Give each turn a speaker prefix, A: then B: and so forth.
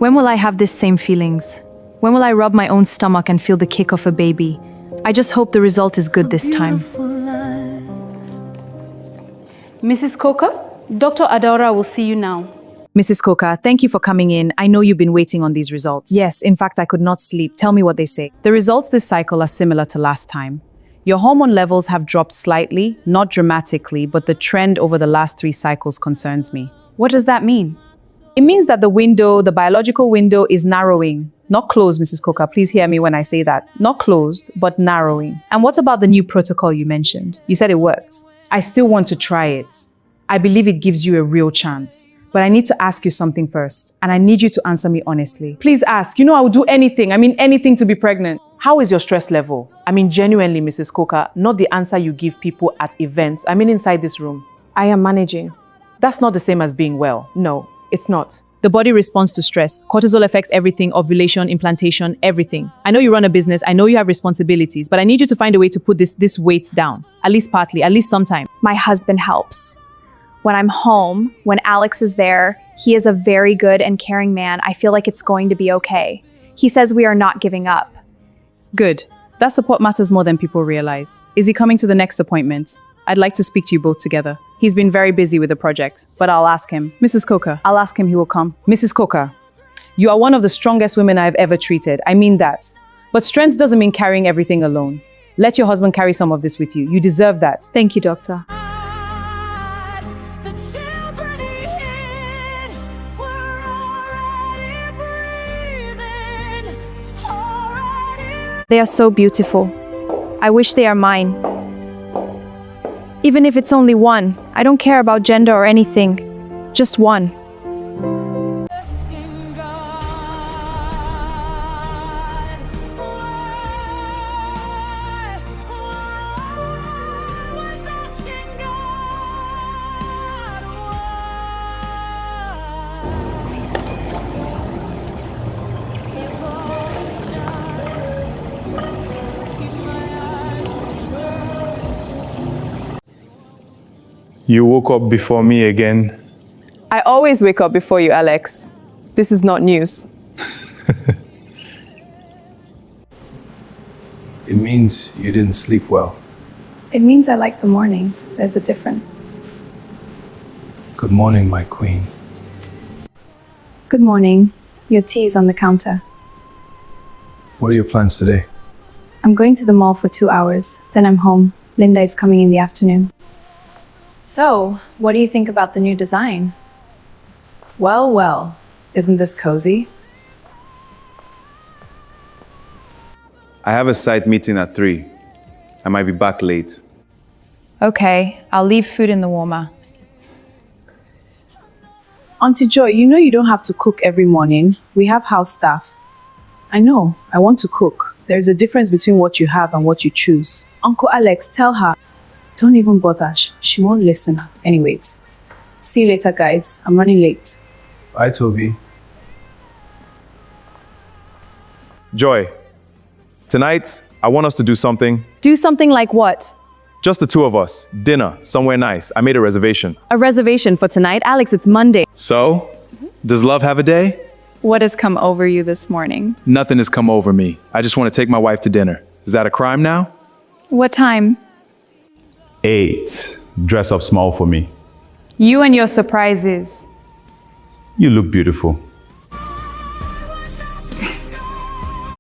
A: When will I have this same feelings? When will I rub my own stomach and feel the kick of a baby? I just hope the result is good this time.
B: Mrs. Coker, Dr. Adaora will see you now.
A: Mrs. Coker, thank you for coming in. I know you've been waiting on these results. Yes, in fact, I could not sleep. Tell me what they say. The results this cycle are similar to last time. Your hormone levels have dropped slightly, not dramatically, but the trend over the last 3 cycles concerns me. What does that mean? It means that the biological window is narrowing. Not closed, Mrs. Coker. Please hear me when I say that. Not closed, but narrowing. And what about the new protocol you mentioned? You said it worked. I still want to try it. I believe it gives you a real chance. But I need to ask you something first, and I need you to answer me honestly. Please ask. You know I will do anything. I mean anything to be pregnant. How is your stress level? I mean genuinely, Mrs. Coker, not the answer you give people at events. I mean inside this room.
C: I am managing.
A: That's not the same as being well. No, it's not. The body responds to stress. Cortisol affects everything, ovulation, implantation, everything. I know you run a business, I know you have responsibilities, but I need you to find a way to put this weight down. At least partly, at least sometime.
D: My husband helps. When I'm home, when Alex is there, he is a very good and caring man. I feel like it's going to be okay. He says we are not giving up.
A: Good. That support matters more than people realize. Is he coming to the next appointment? I'd like to speak to you both together. He's been very busy with the project, but I'll ask him. Mrs. Coker, I'll ask him, he will come. Mrs. Coker, you are one of the strongest women I've ever treated. I mean that. But strength doesn't mean carrying everything alone. Let your husband carry some of this with you. You deserve that.
D: Thank you, doctor. They are so beautiful. I wish they are mine. Even if it's only one, I don't care about gender or anything. Just one.
E: You woke up before me again.
C: I always wake up before you, Alex. This is not news.
E: It means you didn't sleep well.
D: It means I like the morning. There's a difference.
E: Good morning, my queen.
D: Good morning. Your tea is on the counter.
E: What are your plans today?
D: I'm going to the mall for 2 hours. Then I'm home. Linda is coming in the afternoon. So, what do you think about the new design?
C: Well, well. Isn't this cozy?
F: I have a site meeting at 3. I might be back late.
A: Okay, I'll leave food in the warmer.
C: Auntie Joy, you know you don't have to cook every morning. We have house staff. I know, I want to cook. There is a difference between what you have and what you choose. Uncle Alex, tell her. Don't even bother. She won't listen. Anyways. See you later, guys. I'm running late.
E: Bye, Toby.
F: Joy, tonight, I want us to do something.
D: Do something like what?
F: Just the 2 of us. Dinner, somewhere nice. I made a reservation.
D: A reservation for tonight? Alex, it's Monday.
F: So, does love have a day?
D: What has come over you this morning?
F: Nothing has come over me. I just want to take my wife to dinner. Is that a crime now?
D: What time?
E: 8. Dress up small for me.
A: You and your surprises.
E: You look beautiful.